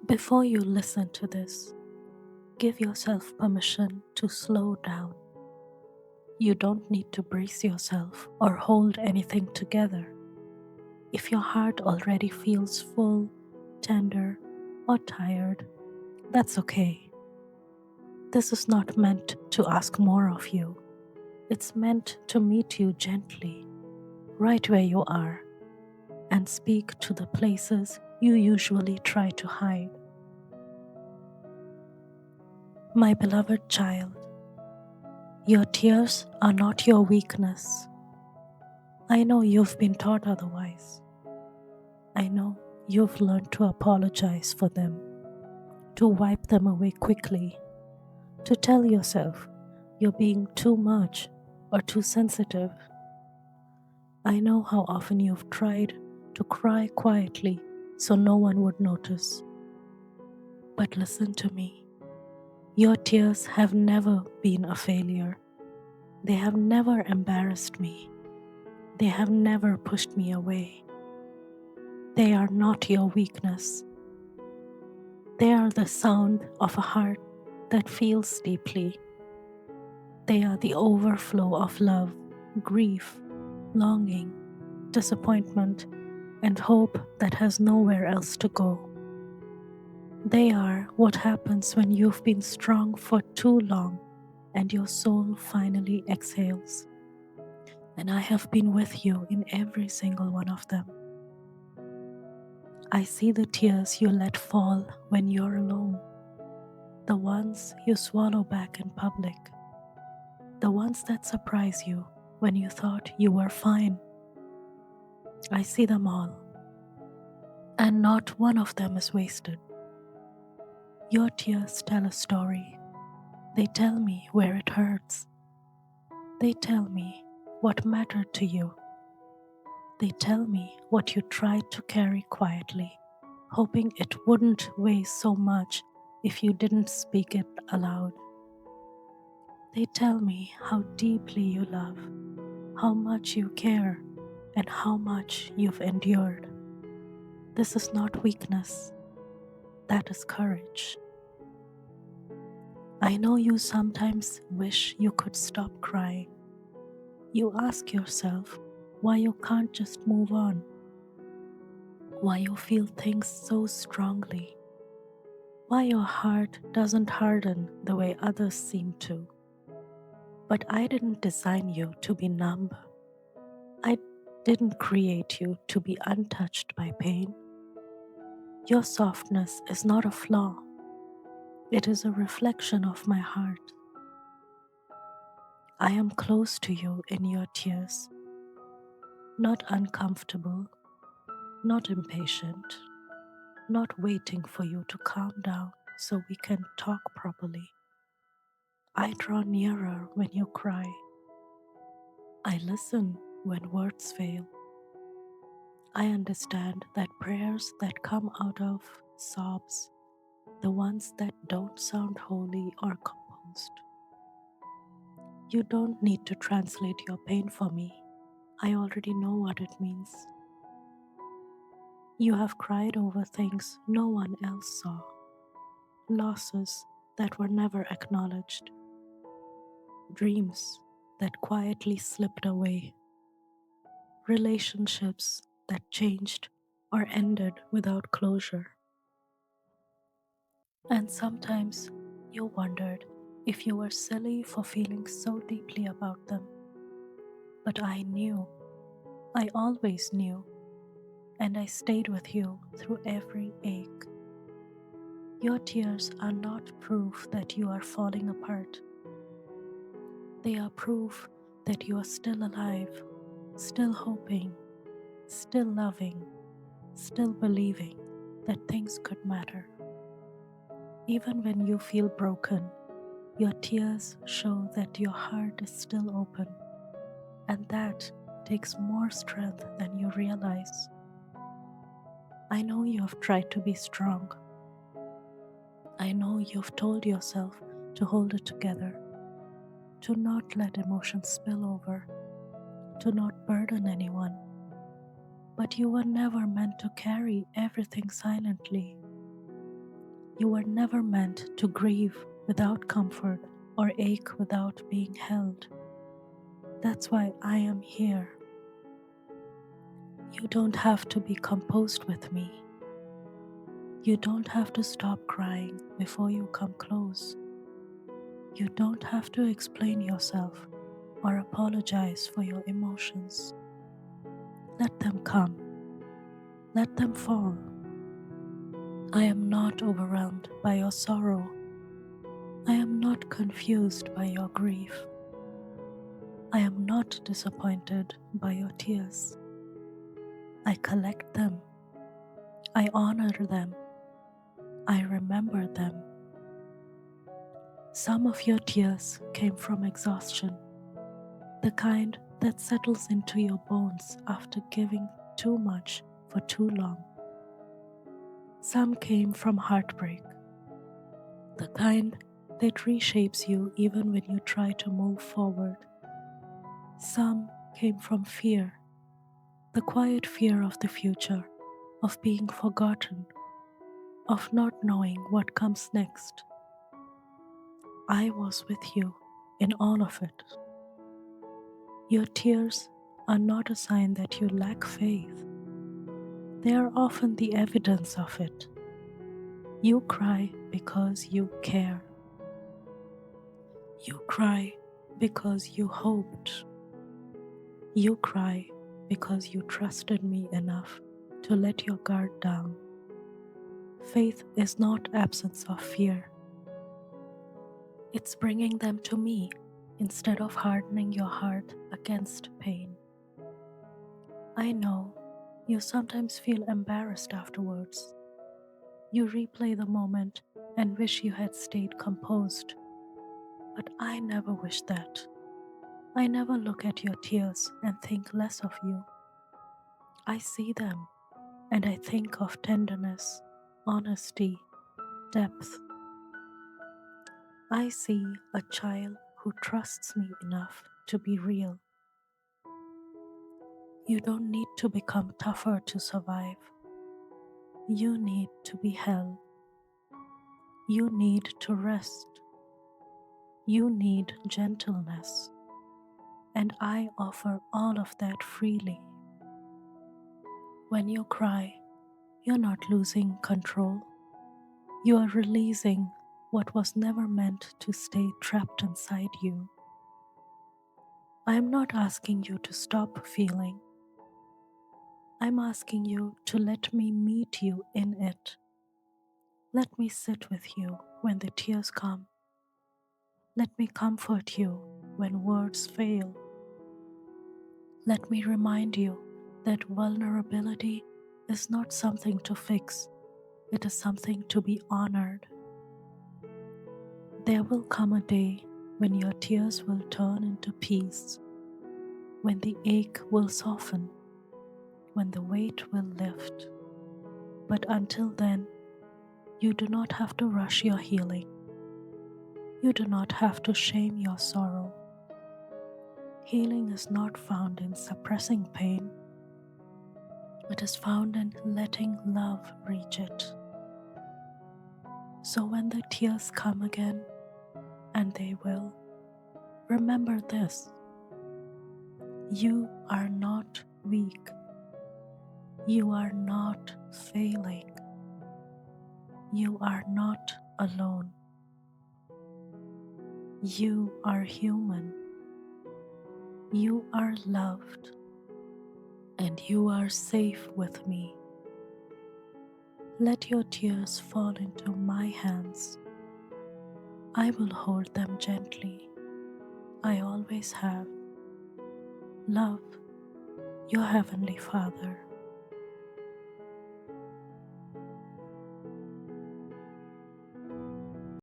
Before you listen to this, give yourself permission to slow down. You don't need to brace yourself or hold anything together. If your heart already feels full, tender, or tired, that's okay. This is not meant to ask more of you. It's meant to meet you gently, right where you are, and speak to the places you usually try to hide. My beloved child, your tears are not your weakness. I know you've been taught otherwise. I know you've learned to apologize for them, to wipe them away quickly, to tell yourself you're being too much or too sensitive. I know how often you've tried to cry quietly so no one would notice. But listen to me. Your tears have never been a failure. They have never embarrassed me. They have never pushed me away. They are not your weakness. They are the sound of a heart that feels deeply. They are the overflow of love, grief, longing, disappointment, and hope that has nowhere else to go. They are what happens when you've been strong for too long and your soul finally exhales. And I have been with you in every single one of them. I see the tears you let fall when you're alone, the ones you swallow back in public, the ones that surprise you when you thought you were fine. I see them all, and not one of them is wasted. Your tears tell a story. They tell me where it hurts. They tell me what mattered to you. They tell me what you tried to carry quietly, hoping it wouldn't weigh so much if you didn't speak it aloud. They tell me how deeply you love, how much you care, and how much you've endured. This is not weakness, that is courage. I know you sometimes wish you could stop crying. You ask yourself why you can't just move on, why you feel things so strongly, why your heart doesn't harden the way others seem to. But I didn't design you to be numb. I didn't create you to be untouched by pain. Your softness is not a flaw, it is a reflection of my heart. I am close to you in your tears, not uncomfortable, not impatient, not waiting for you to calm down so we can talk properly. I draw nearer when you cry. I listen when words fail. I understand that prayers that come out of sobs, the ones that don't sound holy or composed. You don't need to translate your pain for me. I already know what it means. You have cried over things no one else saw, losses that were never acknowledged, dreams that quietly slipped away, relationships that changed or ended without closure. And sometimes you wondered if you were silly for feeling so deeply about them. But I knew, I always knew, and I stayed with you through every ache. Your tears are not proof that you are falling apart. They are proof that you are still alive, still hoping, still loving, still believing that things could matter. Even when you feel broken, your tears show that your heart is still open, and that takes more strength than you realize. I know you have tried to be strong. I know you've told yourself to hold it together, to not let emotions spill over, to not burden anyone. But you were never meant to carry everything silently. You were never meant to grieve without comfort or ache without being held. That's why I am here. You don't have to be composed with me. You don't have to stop crying before you come close. You don't have to explain yourself or apologize for your emotions. Let them come. Let them fall. I am not overwhelmed by your sorrow. I am not confused by your grief. I am not disappointed by your tears. I collect them. I honor them. I remember them. Some of your tears came from exhaustion, the kind that settles into your bones after giving too much for too long. Some came from heartbreak, the kind that reshapes you even when you try to move forward. Some came from fear, the quiet fear of the future, of being forgotten, of not knowing what comes next. I was with you in all of it. Your tears are not a sign that you lack faith. They are often the evidence of it. You cry because you care. You cry because you hoped. You cry because you trusted me enough to let your guard down. Faith is not absence of fear. It's bringing them to me instead of hardening your heart against pain. I know you sometimes feel embarrassed afterwards. You replay the moment and wish you had stayed composed. But I never wish that. I never look at your tears and think less of you. I see them and I think of tenderness, honesty, depth. I see a child who trusts me enough to be real. You don't need to become tougher to survive. You need to be held. You need to rest. You need gentleness. And I offer all of that freely. When you cry, you're not losing control. You are releasing what was never meant to stay trapped inside you. I am not asking you to stop feeling. I'm asking you to let me meet you in it. Let me sit with you when the tears come. Let me comfort you when words fail. Let me remind you that vulnerability is not something to fix, it is something to be honored. There will come a day when your tears will turn into peace, when the ache will soften, when the weight will lift. But until then, you do not have to rush your healing. You do not have to shame your sorrow. Healing is not found in suppressing pain. It is found in letting love reach it. So when the tears come again, and they will, remember this: you are not weak. You are not failing. You are not alone. You are human. You are loved. And you are safe with me. Let your tears fall into my hands. I will hold them gently. I always have. Love, your Heavenly Father.